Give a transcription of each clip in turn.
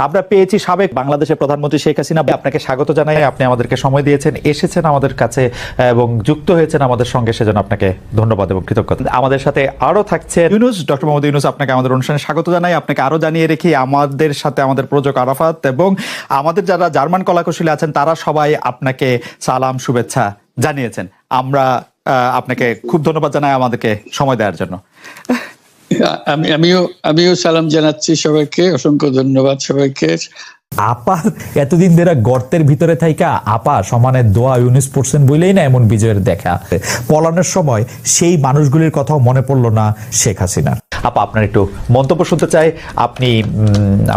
আমরা পেয়েছি সাবেক বাংলাদেশের প্রধানমন্ত্রী শেখ হাসিনা। আপনাকে স্বাগত জানাই, আপনি আমাদেরকে সময় দিয়েছেন, এসেছেন আমাদের কাছে এবং যুক্ত হয়েছেন আমাদের সঙ্গে, সেজন্য আপনাকে ধন্যবাদ এবং কৃতজ্ঞতা। আমাদের সাথে আরো থাকছে ইউনূস, ডক্টর মোহাম্মদ ইউনূস। আপনাকে আমাদের অনুষ্ঠানে স্বাগত জানাই। আপনাকে আরো জানিয়ে রেখি, আমাদের সাথে আমাদের প্রযোজক আরাফাত এবং আমাদের যারা জার্মান কলাকুশলী আছেন তারা সবাই আপনাকে সালাম শুভেচ্ছা জানিয়েছেন। আমরা আপনাকে খুব ধন্যবাদ জানাই আমাদেরকে সময় দেওয়ার জন্য। আমিও সালাম জানাচ্ছি সবাইকে, অসংখ্য ধন্যবাদ সবাইকে। আপা এতদিন ধরে গর্তের ভিতরে থাইকা আপা সমানে দোয়া ইউনুস পড়ছেন বলেই না এমন বিজয়ের দেখা। পলানোর সময় সেই মানুষগুলির কথাও মনে পড়লো না শেখ হাসিনার। আপা, আপনার একটু মন্তব্য শুনতে চাই, আপনি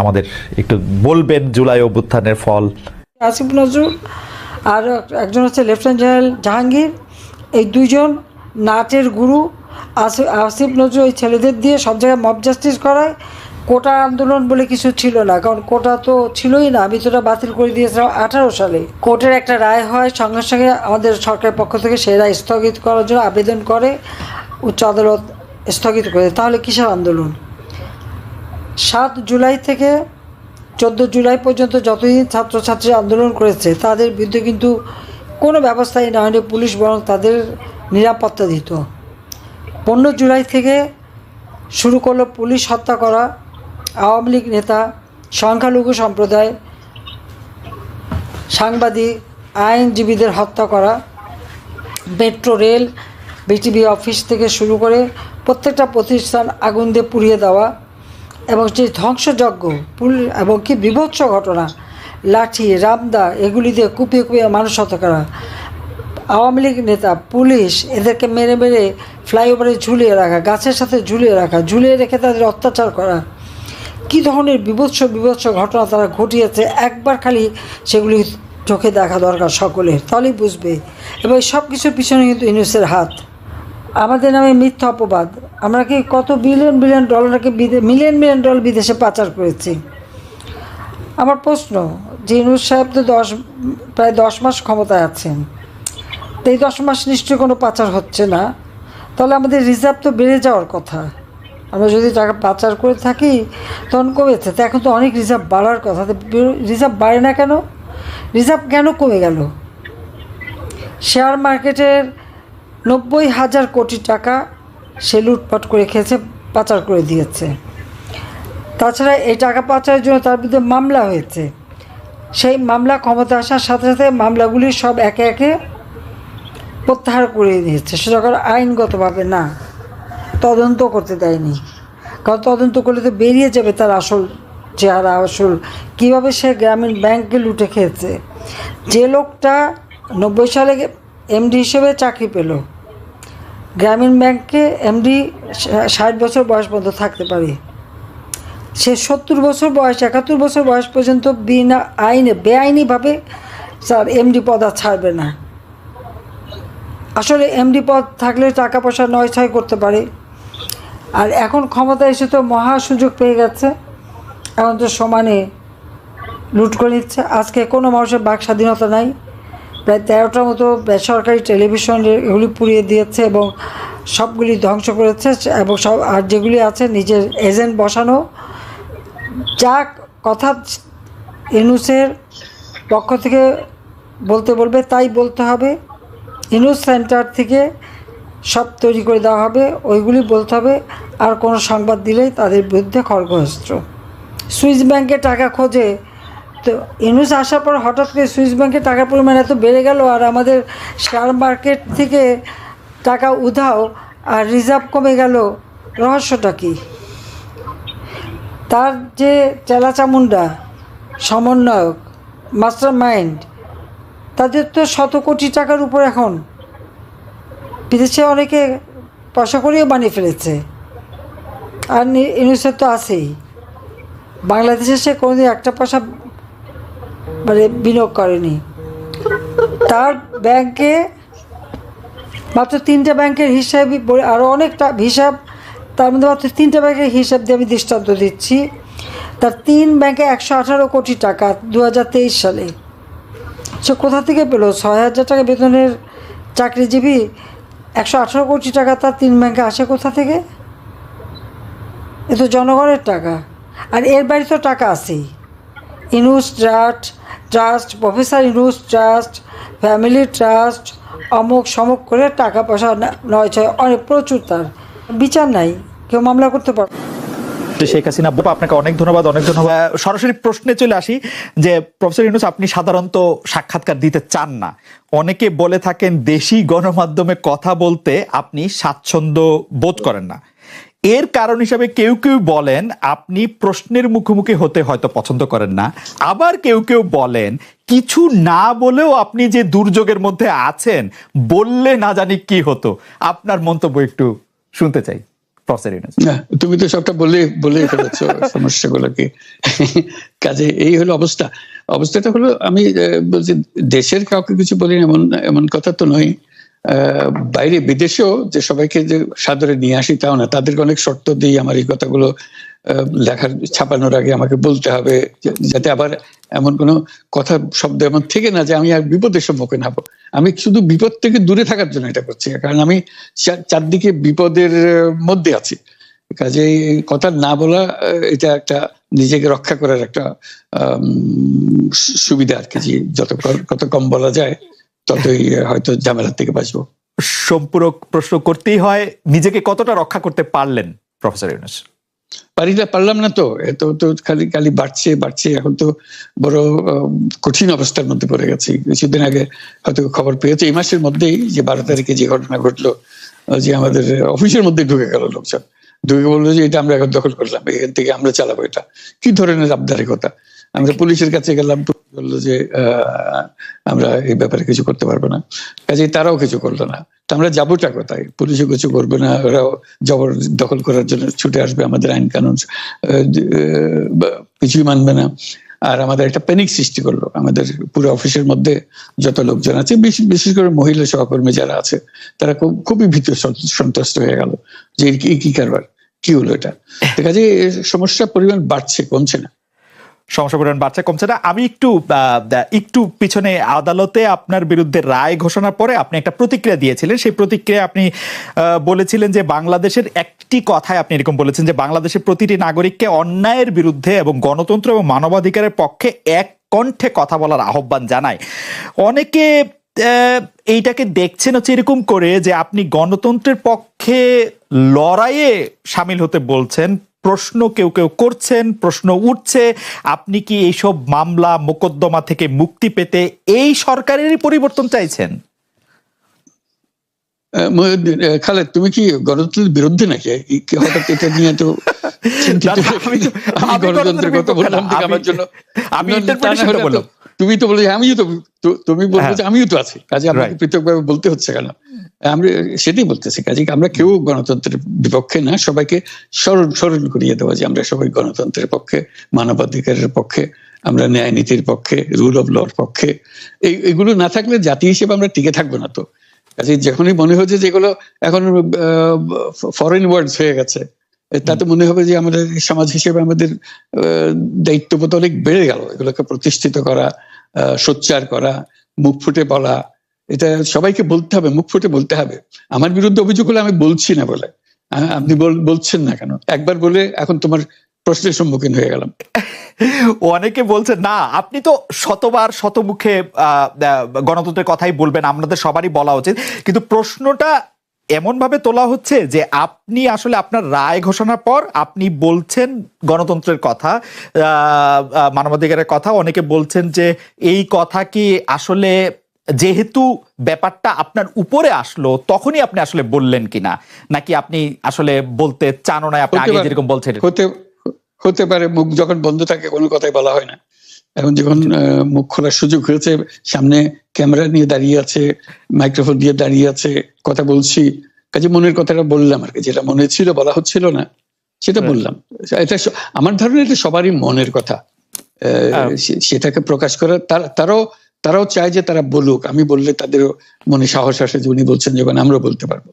আমাদের একটু বলবেন জুলাই অভ্যুত্থানের ফল। আসিফ নজরুল আর একজন হচ্ছে লেফটেন্যান্ট জেনারেল জাহাঙ্গীর, এই দুইজন নাচের গুরু। আসিফ নজরুল ওই ছেলেদের দিয়ে সব জায়গায় মব জাস্টিস করায়। কোটা আন্দোলন বলে কিছু ছিল না, কারণ কোটা তো ছিলই না। আমি তো ওটা বাতিল করে দিয়েছিলাম 18 সালে। কোর্টের একটা রায় হয়, সঙ্গে সঙ্গে আমাদের সরকারের পক্ষ থেকে সেই রায় স্থগিত করার জন্য আবেদন করে, উচ্চ আদালত স্থগিত করে। তাহলে কিসের আন্দোলন? 7 জুলাই থেকে 14 জুলাই পর্যন্ত যতদিন ছাত্রছাত্রী আন্দোলন করেছে তাদের বিরুদ্ধে কিন্তু কোনো ব্যবস্থাই না হয়নি। পুলিশ বরং তাদের নিরাপত্তা দিত। 15 জুলাই থেকে শুরু করলো পুলিশ হত্যা করা, আওয়ামী লীগ নেতা, সংখ্যালঘু সম্প্রদায়, সাংবাদিক, আইনজীবীদের হত্যা করা, মেট্রো রেল, বিটিভি অফিস থেকে শুরু করে প্রত্যেকটা প্রতিষ্ঠান আগুন দিয়ে পুড়িয়ে দেওয়া এবং যে ধ্বংসযজ্ঞ এবং কি বিভৎস ঘটনা, লাঠি রামদা এগুলি দিয়ে কুপিয়ে কুপিয়ে মানুষ হত্যা করা, আওয়ামী লীগ নেতা, পুলিশ এদেরকে মেরে মেরে ফ্লাইওভারে ঝুলিয়ে রাখা, গাছের সাথে ঝুলিয়ে রাখা, ঝুলিয়ে রেখে তাদের অত্যাচার করা, কী ধরনের বিভৎস ঘটনা তারা ঘটিয়েছে। একবার খালি সেগুলি চোখে দেখা দরকার সকলের, তাহলেই বুঝবে। এবং সব কিছুর পিছনে কিন্তু ইউনূসের হাত। আমাদের নামে মিথ্যা অপবাদ। আমরা কি কত বিলিয়ন ডলারকে মিলিয়ন ডলার বিদেশে পাচার করেছি। আমার প্রশ্ন যে ইউনূস সাহেব তো প্রায় 10 মাস ক্ষমতায় আছেন, তো এই 10 মাস নিশ্চয়ই কোনো পাচার হচ্ছে না, তাহলে আমাদের রিজার্ভ তো বেড়ে যাওয়ার কথা। আমরা যদি টাকা পাচার করে থাকি তখন কমেছে, তো এখন তো অনেক রিজার্ভ বাড়ার কথা। রিজার্ভ বাড়ে না কেন? রিজার্ভ কেন কমে গেল? শেয়ার মার্কেটের 90,000 কোটি টাকা সে লুটপাট করে খেয়েছে, পাচার করে দিয়েছে। তাছাড়া এই টাকা পাচারের জন্য তার বিরুদ্ধে মামলা হয়েছে। সেই মামলা ক্ষমতা আসার সাথে সাথে মামলাগুলি সব একে একে প্রত্যাহার করে দিয়েছে। সেটা করে আইনগতভাবে না, তদন্ত করতে দেয়নি। কারণ তদন্ত করলে তো বেরিয়ে যাবে তার আসল চেহারা, আসল কীভাবে সে গ্রামীণ ব্যাংককে লুটে খেয়েছে। যে লোকটা 90 সালে এমডি হিসেবে চাকরি পেল, গ্রামীণ ব্যাংকে এমডি 60 বছর বয়স পর্যন্ত থাকতে পারে, সে 70 বছর বয়স 71 বছর বয়স পর্যন্ত বিনা আইনে বেআইনিভাবে স্যার এমডি পদ আর ছাড়বে না। আসলে এমডি পদ থাকলে টাকা পয়সা নয় ছয় করতে পারে। আর এখন ক্ষমতা এসে তো মহা সুযোগ পেয়ে গেছে, এখন তো সমানে লুট করে নিচ্ছে। আজকে কোনো মানুষের বাক স্বাধীনতা নাই। প্রায় 13টার মতো বেসরকারি টেলিভিশন এগুলি পুড়িয়ে দিয়েছে এবং সবগুলি ধ্বংস করেছে এবং সব আর যেগুলি আছে নিজের এজেন্ট বসানো। যা কথা ইউনূসের পক্ষ থেকে বলতে বলবে তাই বলতে হবে। ইউনূস সেন্টার থেকে সব তৈরি করে দেওয়া হবে, ওইগুলি বলতে হবে। আর কোনো সংবাদ দিলেই তাদের বিরুদ্ধে খড়গহস্ত্র। সুইস ব্যাংকে টাকা খোঁজে, তো ইউনূস আসার পর হঠাৎ করে সুইস ব্যাংকে টাকার পরিমাণ এত বেড়ে গেল, আর আমাদের শেয়ার মার্কেট থেকে টাকা উধাও আর রিজার্ভ কমে গেল। রহস্যটা কী? তার যে চেলাচামুন্ডা সমন্বয়ক, মাস্টার মাইন্ড, তাদের তো 100 কোটি টাকার উপর এখন বিদেশে অনেকে পয়সা করেও বানিয়ে ফেলেছে। আর ইউনূসের তো আছেই। বাংলাদেশে সে কোনোদিন একটা পয়সা বিনিয়োগ করেনি। তার ব্যাংকে মাত্র 3টা ব্যাংকের হিসাব, আরও অনেকটা হিসাব, তার মধ্যে মাত্র 3টা ব্যাংকের হিসাব দিয়ে আমি দৃষ্টান্ত দিচ্ছি। তার 3 ব্যাংকে 118 কোটি টাকা 2023 সালে। সে কোথা থেকে পেল? 6,000 টাকা বেতনের চাকরিজীবী, 118 কোটি টাকা তার 3 ব্যাংকে আসে কোথা থেকে? এ তো জনগণের টাকা। আর এর বাইরে তো টাকা আছেই। Yunus trust, professor Yunus trust, family trust, অমুক সমুক করে টাকা পয়সা নয় ছয় অনেক প্রচুর, তার বিচার নাই, কেউ মামলা করতে পারবে। শেখ হাসিনা, আপনাকে অনেক ধন্যবাদ। সরাসরি প্রশ্নে চলে আসি যে প্রফেসর ইউনূস, আপনি সাধারণত সাক্ষাৎকার দিতে চান না, অনেকে বলে থাকেন দেশি গণমাধ্যমে কথা বলতে আপনি স্বাচ্ছন্দ্য বোধ করেন না। এর কারণ হিসাবে কেউ কেউ বলেন আপনি প্রশ্নের মুখোমুখি হতে হয়তো পছন্দ করেন না, আবার কেউ কেউ বলেন কিছু না বলেও আপনি যে দুর্যোগের মধ্যে আছেন, বললে না জানি কি হতো। আপনার মন্তব্য একটু শুনতে চাই প্রফেসর ইউনূস। না, তুমি তো সবটা বলে ফেলেছ সমস্যাগুলোকে। কাজে এই হলো অবস্থাটা হলো, আমি বলছি দেশের কাউকে কিছু বলি এমন কথা তো নয়। বাইরে বিদেশেও যে সবাইকে যে সাদরে নিয়ে আসি তাও না, তাদেরকে অনেক শর্ত দিই আমার এই কথাগুলো ছাপানোর আগে আমাকে বলতে হবে, যাতে আবার এমন কোনো কথা শব্দ এমন থেকে না যে আমি আর বিপদের সম্মুখীন হবো। আমি শুধু বিপদ থেকে দূরে থাকার জন্য এটা করছি, কারণ আমি চারদিকে বিপদের মধ্যে আছি। কাজে কথা না বলা এটা একটা নিজেকে রক্ষা করার একটা সুবিধা আর কি, কত কম বলা যায় ততই হয়তো ঝামেলার থেকে বাঁচবো। সম্পূরক প্রশ্ন করতেই হয়, নিজেকে কতটা রক্ষা করতে পারলেন প্রফেসর ইউনূস? পারলাম না তো, এত তো খালি বাড়ছে। এখন তো বড় কঠিন অবস্থার মধ্যে পড়ে গেছি। কিছুদিন আগে হয়তো খবর পেয়েছে, এই মাসের মধ্যেই যে 12 তারিখে যে ঘটনা ঘটলো, যে আমাদের অফিসের মধ্যে ঢুকে গেল লোকজন, ঢুকে বললো যে এটা আমরা এখন দখল করলাম, এখান থেকে আমরা চালাবো। এটা কি ধরনের আবদারিকতা! আমরা পুলিশের কাছে গেলাম, বললো যে আমরা এই ব্যাপারে কিছু করতে পারবো না। কাজেই তারাও কিছু করলো না। তো আমরা যাবোটা কোথায়? পুলিশও কিছু করবে না, ওরাও জবর দখল করার জন্য ছুটে আসবে, আমাদের আইন কানুন কিছুই মানবে না। আর আমাদের একটা প্যানিক সৃষ্টি করলো আমাদের পুরো অফিসের মধ্যে যত লোকজন আছে, বিশেষ করে মহিলা সহকর্মী যারা আছে, তারা খুবই ভীত সন্ত্রস্ত হয়ে গেল যে কি কারবার, কি হলো এটা। কাজে সমস্যার পরিমাণ বাড়ছে, কমছে না। সমস্যা পরিমাণ বাড়ছে, কমছে না। আমি একটু পিছনে আদালতে আপনার বিরুদ্ধে রায় ঘোষণার পরে আপনি একটা প্রতিক্রিয়া দিয়েছিলেন। সেই প্রতিক্রিয়া আপনি বলেছিলেন যে বাংলাদেশের একটি কথায় আপনি এরকম বলেছেন যে বাংলাদেশের প্রতিটি নাগরিককে অন্যায়ের বিরুদ্ধে এবং গণতন্ত্র এবং মানবাধিকারের পক্ষে এক কণ্ঠে কথা বলার আহ্বান জানায়। অনেকে এইটাকে দেখছেন হচ্ছে এরকম করে যে আপনি গণতন্ত্রের পক্ষে লড়াইয়ে সামিল হতে বলছেন। প্রশ্ন কেউ করছেন, প্রশ্ন উঠছে, আপনি কি এইসব মামলা মোকদ্দমা থেকে মুক্তি পেতে এই সরকারেরই পরিবর্তন চাইছেন? খালেদ, তুমি কি গণতন্ত্রের বিরুদ্ধে নাকি? হঠাৎ এটা নিয়ে তো গণতন্ত্রের কথা বললাম আমার জন্য তুমি তো বলে তুমি বলবো যে আমিও তো আছি, কাজে আমাকে পৃথকভাবে বলতে হচ্ছে কেন? আমরা সেটাই বলতেছি। কাজে আমরা কেউ গণতন্ত্রের বিপক্ষে না, সবাইকে স্মরণ করিয়ে দেওয়া যে আমরা সবাই গণতন্ত্রের পক্ষে, মানবাধিকারের পক্ষে, আমরা ন্যায় নীতির পক্ষে, রুল অফ লর পক্ষে। এইগুলো না থাকলে জাতি হিসেবে আমরা টিকে থাকবো না তো। কাজে যখনই মনে হচ্ছে যেগুলো এখন ফরেন ওয়ার্ডস হয়ে গেছে, তাতে মনে হবে যে আমাদের সমাজ হিসেবে আমাদের দায়িত্ববোধ অনেক বেড়ে গেল। এগুলোকে প্রতিষ্ঠিত করা, সোচ্চার করা, মুখ ফুটে বলা, এটা সবাইকে বলতে হবে, মুখ ফুটে বলতে হবে। আমার বিরুদ্ধে অভিযোগ হলে আমি বলছি না বলে, আপনি বলছেন না কেন? একবার বলে এখন তোমার প্রশ্নের সম্মুখীন হয়ে গেলাম। অনেকে বলছেন না, আপনি তো শতবার শতমুখে গণতন্ত্রের কথাই বলবেন, আমাদের সবারই বলা উচিত। কিন্তু প্রশ্নটা এমন ভাবে তোলা হচ্ছে যে আপনি আসলে আপনার রায় ঘোষণার পর আপনি বলছেন গণতন্ত্রের কথা, মানবাধিকারের কথা। অনেকে বলছেন যে এই কথা কি আসলে যেহেতু ব্যাপারটা আপনার উপরে আসলো তখনই আপনি আসলে বললেন কিনা, নাকি আপনি আসলে বলতে চানও না, আপনি আগে যেরকম বলছেন? হতে পারে, মুখ যখন বন্ধ থাকে কোনো কথাই বলা হয় না। এখন যখন মুখ খোলার সুযোগ হয়েছে, সামনে ক্যামেরা নিয়ে দাঁড়িয়ে আছে, মাইক্রোফোন দিয়ে দাঁড়িয়ে আছে, কথা বলছি, কাজে মনের কথাটা বললাম আর কি। যেটা মনে ছিল বলা হচ্ছিল না সেটা বললাম। এটা আমার ধারণা এটা সবারই মনের কথা, সেটাকে প্রকাশ করা। তারাও চায় যে তারা বলুক, আমি বললে তাদেরও মনে সাহস আসে যে উনি বলছেন যখন আমরাও বলতে পারবো।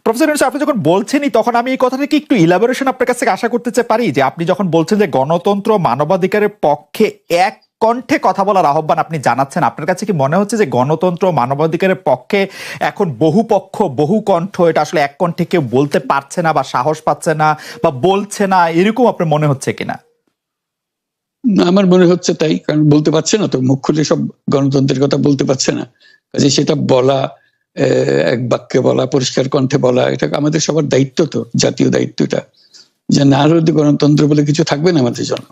প্রফেসর ইউনূস, আপনি যখন বলছেনই তখন আমি এই কথাটাকে একটু ইলাবোরেশন আপনার কাছ থেকে আশা করতে পারি যে আপনি যখন বলছেন যে গণতন্ত্র মানবাধিকারের পক্ষে এক কণ্ঠে কথা বলার আহ্বান আপনি জানাচ্ছেন, আপনার কাছে কি মনে হচ্ছে যে গণতন্ত্র মানবাধিকারের পক্ষে এখন বহু পক্ষ বহু কণ্ঠ, এটা আসলে এক কণ্ঠে কেউ বলতে পারছে না বা সাহস পাচ্ছে না বা বলছে না, এরকম আপনার মনে হচ্ছে কিনা? আমার মনে হচ্ছে তাই, কারণ বলতে পারছে না তো, মুখ খুলে সব গণতন্ত্রের কথা বলতে পারছে না, কাজে সেটা বলা, এক বাক্যে বলা, পরিষ্কার কণ্ঠে বলা, এটা আমাদের সবার দায়িত্ব, তো জাতীয় দায়িত্বটা, যে না হলে গণতন্ত্র বলে কিছু থাকবে না আমাদের জন্য,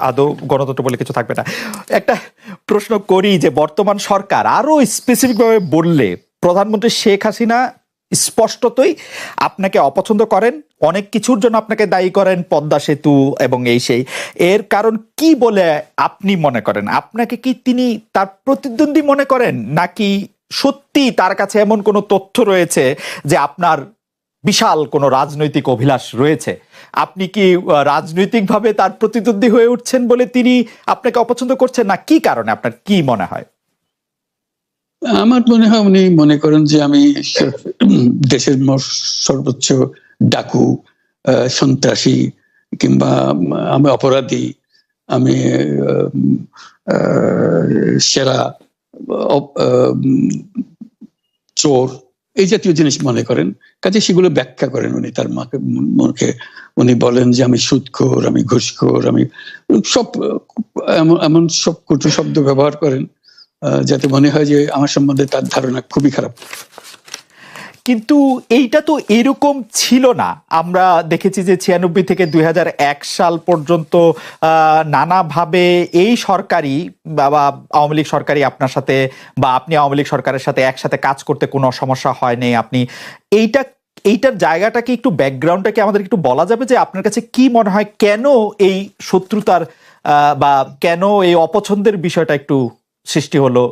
আদৌ গণতন্ত্র বলে কিছু থাকবে না। একটা প্রশ্ন করি যে বর্তমান সরকার আরো স্পেসিফিক ভাবে বললে, প্রধানমন্ত্রী শেখ হাসিনা স্পষ্টতই আপনাকে অপছন্দ করেন, অনেক কিছুর জন্য আপনাকে দায়ী করেন, পদ্মা সেতু এবং এই সেই, এর কারণ কি বলে আপনি মনে করেন? আপনাকে কি তিনি তার প্রতিদ্বন্দ্বী মনে করেন, নাকি সত্যি তার কাছে এমন কোনো তথ্য রয়েছে যে আপনার বিশাল কোনো রাজনৈতিক অভিলাষ রয়েছে? আপনি কি রাজনৈতিকভাবে তার প্রতিদ্বন্দ্বী হয়ে উঠছেন বলে তিনি আপনাকে অপছন্দ করছেন, না কি কারণে, আপনার কি মনে হয়? আমার মনে হয় উনি মনে করেন যে আমি দেশের সর্বোচ্চ ডাকু, সন্ত্রাসী, কিংবা আমি অপরাধী, আমি সেরা চোর, এই জাতীয় জিনিস মনে করেন, কাজে সেগুলো ব্যাখ্যা করেন উনি তার মুখে। উনি বলেন যে আমি সুদখোর, আমি ঘুষখোর, আমি সব এমন সব কটু শব্দ ব্যবহার করেন যাতে মনে হয় যে আমার সম্বন্ধে তার ধারণা খুবই খারাপ। কিন্তু এইটা তো এরকম ছিল না। আমরা দেখেছি যে 96 থেকে 2001 সাল পর্যন্ত নানাভাবে এই সরকারি বা আওয়ামী লীগ সরকারি আপনার সাথে, বা আপনি আওয়ামী লীগ সরকারের সাথে একসাথে কাজ করতে কোনো সমস্যা হয়নি। আপনি এইটার জায়গাটাকে একটু, ব্যাকগ্রাউন্ডটাকে আমাদের একটু বলা যাবে যে আপনার কাছে কি মনে হয় কেন এই শত্রুতার বা কেন এই অপছন্দের বিষয়টা একটু সৃষ্টি হলো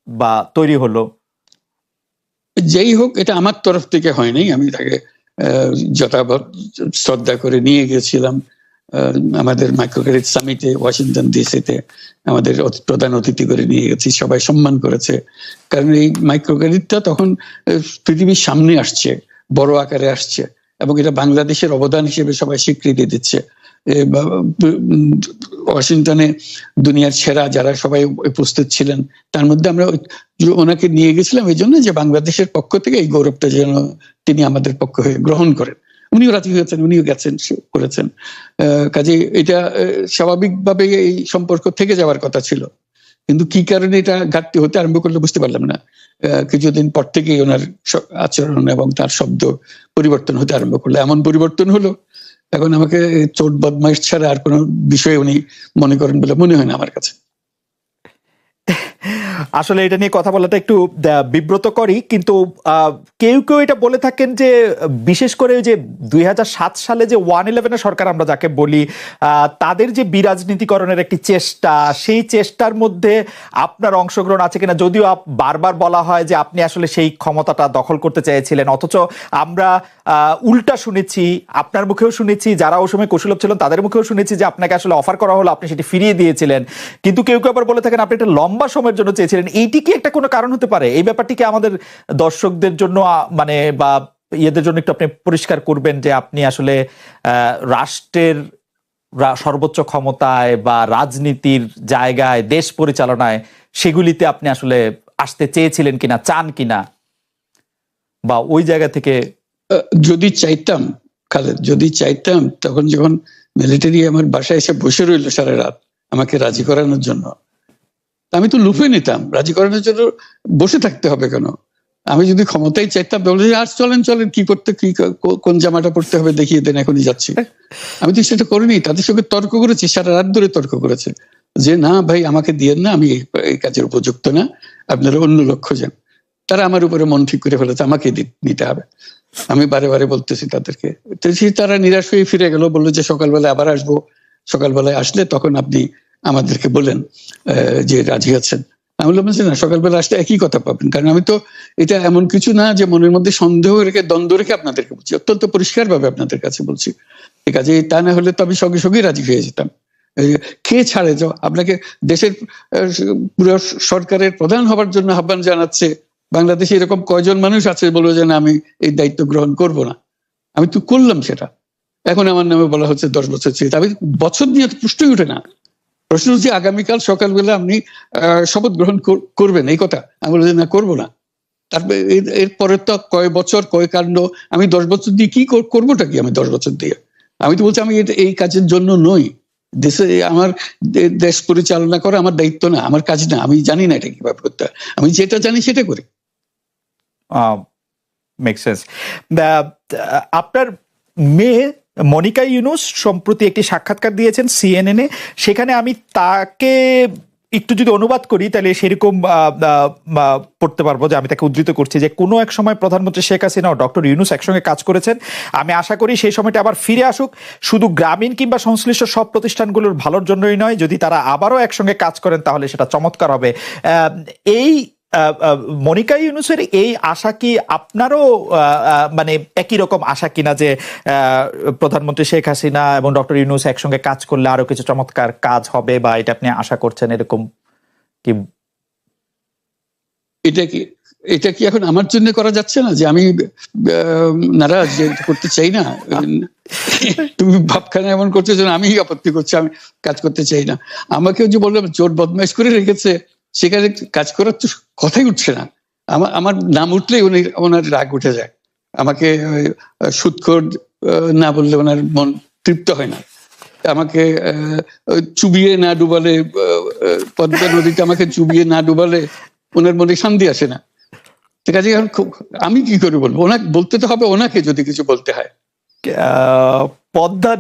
বা তৈরি হলো? যেই হোক, এটা আমার তরফ থেকে হয়নি, আমি তাকে যথাযথ শ্রদ্ধা করে নিয়ে গেছিলাম আমাদের মাইক্রো ক্রেডিট সামিটে ওয়াশিংটন ডিসিতে, আমাদের প্রধান অতিথি করে নিয়ে গেছি, সবাই সম্মান করেছে, কারণ এই মাইক্রো ক্রেডিটটা তখন পৃথিবীর সামনে আসছে, বড় আকারে আসছে, এবং এটা বাংলাদেশের অবদান হিসেবে সবাই স্বীকৃতি দিচ্ছে। ওয়াশিংটনে দুনিয়ার সেরা যারা সবাই উপস্থিত ছিলেন, তার মধ্যে আমরা ওনাকে নিয়ে গেছিলাম এই জন্য যে বাংলাদেশের পক্ষ থেকে এই গৌরবটা যেন তিনি আমাদের পক্ষ হয়ে গ্রহণ করেন। উনিও রাজি হয়েছেন, উনিও গেছেন, করেছেন। কাজে এটা স্বাভাবিকভাবে এই সম্পর্ক থেকে যাওয়ার কথা ছিল, কিন্তু কি কারণে এটা ঘাটতি হতে আরম্ভ করলে বুঝতে পারলাম না। কিছুদিন পর থেকেই ওনার আচরণ এবং তার শব্দ পরিবর্তন হতে আরম্ভ করলো। এমন পরিবর্তন হলো এখন আমাকে চোট বদমাইশ ছাড়া আর কোনো বিষয় উনি মনে করেন বলে মনে হয় না আমার কাছে। আসলে এটা নিয়ে কথা বলাটা একটু বিব্রতকরই, কিন্তু কেউ কেউ এটা বলে থাকেন যে বিশেষ করে যে 2007 সালে যে 111 সরকার আমরা যাকে বলি, তাদের যে বিরাজনীতিকরণের একটি চেষ্টা, সেই চেষ্টার মধ্যে আপনার অংশগ্রহণ আছে কিনা। যদিও বারবার বলা হয় যে আপনি আসলে সেই ক্ষমতাটা দখল করতে চেয়েছিলেন, অথচ আমরা উল্টা শুনেছি, আপনার মুখেও শুনেছি, যারা ওই সময় কুশলভ ছিলেন তাদের মুখেও শুনেছি যে আপনাকে আসলে অফার করা হলো, আপনি সেটি ফিরিয়ে দিয়েছিলেন। কিন্তু কেউ কেউ আবার বলে থাকেন আপনি একটা লম্বা সময়ের জন্য চেয়েছিলেন। এইটি কি একটা কোনো কারণ হতে পারে? এই ব্যাপারটিকে আমাদের দর্শকদের জন্য মানে বা ইয়েদের জন্য একটু আপনি পরিষ্কার করবেন যে আপনি আসলে রাষ্ট্রের সর্বোচ্চ ক্ষমতায় বা রাজনীতির জায়গায়, দেশ পরিচালনায়, সেগুলিতে আপনি আসলে আসতে চেয়েছিলেন কিনা, চান কিনা, বা ওই জায়গা থেকে? যদি চাইতাম খালেদ, যদি চাইতাম, তখন যখন মিলিটারি আমার বাসায় এসে বসে রইল সারা রাত আমাকে রাজি করানোর জন্য, আমি তো লুফে নিতাম। রাজি করানোর জন্য বসে থাকতে হবে কেন? আমি যদি ক্ষমতায় চাইতাম, বলে আর চলেন চলেন, কি করতে, কি কোন জামাটা পড়তে হবে দেখিয়ে দেন, এখনই যাচ্ছি। আমি তো সেটা করিনি, তাদের সঙ্গে তর্ক করেছি, সারা রাত ধরে তর্ক করেছে যে না ভাই আমাকে দিয়েন না, আমি এই কাজের উপযুক্ত না, আপনারা অন্য লক্ষ্য যান। তারা আমার উপরে মন ঠিক করে ফেলেছে আমাকে নিতে হবে। আমি বারে বারে বলতেছি তাদেরকে, তারা নিরাশ হয়ে ফিরে গেল, বললো যে সকালবেলায় আবার আসবো, সকালবেলায় আসলে তখন আপনি আমাদেরকে বলেন যে রাজি আছেন। আমি বললাম না, সকালবেলা আসলে একই কথা পাবেন, কারণ আমি তো এটা এমন কিছু না যে মনের মধ্যে সন্দেহ রেখে, দ্বন্দ্ব রেখে আপনাদেরকে বলছি, অত্যন্ত পরিষ্কার ভাবে আপনাদের কাছে বলছি। ঠিক আছে, তা না হলে তো আমি সঙ্গে সঙ্গে রাজি হয়ে যেতাম। কে ছাড়ে যাও আপনাকে দেশের পুরো সরকারের প্রধান হবার জন্য আহ্বান জানাচ্ছে, বাংলাদেশে এরকম কয়জন মানুষ আছে বলবো যে না আমি এই দায়িত্ব গ্রহণ করব না। আমি তো করলাম সেটা, এখন আমার নামে বলা হচ্ছে 10 বছর চেয়ে। আমি বছর নিয়ে তো প্রশ্নই উঠে না। প্রশ্ন হচ্ছে আগামীকাল সকালবেলা আপনি শপথ গ্রহণ করবেন, এই কথা। আমি বলছি না, করবো না। তারপরে এরপরে তো কয় বছর, কয় কাণ্ড। আমি 10 বছর দিয়ে কি করবোটা কি? আমি 10 বছর দিয়ে, আমি তো বলছি আমি এই কাজের জন্য নই। দেশে আমার দেশ পরিচালনা করা আমার দায়িত্ব না, আমার কাজ না, আমি জানি না এটা কিভাবে করতে হয়, আমি যেটা জানি সেটা করি। Make sense. আপনার মেয়ে মনিকা ইউনুস সম্প্রতি একটি সাক্ষাৎকার দিয়েছেন সিএনএন-এ, সেখানে আমি তাকে একটু যদি অনুবাদ করি তাহলে সেরকম পড়তে পারবো, যে আমি তাকে উদ্ধৃত করছি যে কোনো এক সময় প্রধানমন্ত্রী শেখ হাসিনা ও ডক্টর ইউনুস একসঙ্গে কাজ করেছেন, আমি আশা করি সেই সময়টা আবার ফিরে আসুক, শুধু গ্রামীণ কিংবা সংশ্লিষ্ট সব প্রতিষ্ঠানগুলোর ভালোর জন্যই নয়, যদি তারা আবারও একসঙ্গে কাজ করেন তাহলে সেটা চমৎকার হবে। এই মনিকা ইউনুসের এই আশা কি আপনারও মানে একই রকম আশা কিনা, যে প্রধানমন্ত্রী শেখ হাসিনা এবং ডক্টর ইউনুস একসঙ্গে কাজ করলে আরো কিছু চমৎকার কাজ হবে, বা এটা আপনি আশা করছেন এরকম কি? এটা কি এখন আমার জন্য করা যাচ্ছে না, যে আমি নারাজ, যে করতে চাই না? তুমি ভাবখানা এমন করছো যেন আমি আপত্তি করছি, আমি কাজ করতে চাই না। আমাকেও যে বললাম জোর বদমাইশ করে রেখেছে, সেখানে কাজ করার তো কথাই উঠছে না। আমার নাম উঠলেই ওনার রাগ উঠে যায়। আমাকে সুদখোর না বললে ওনার মন তৃপ্ত হয় না। আমাকে চুবিয়ে না ডুবালে, পদ্মা নদীতে আমাকে চুবিয়ে না ডুবালে ওনার মনে শান্তি আসে না। ঠিক আছে, আমি কি করে বলবো? ওনাকে বলতে তো হবে, ওনাকে যদি কিছু বলতে হয়। পদ্মা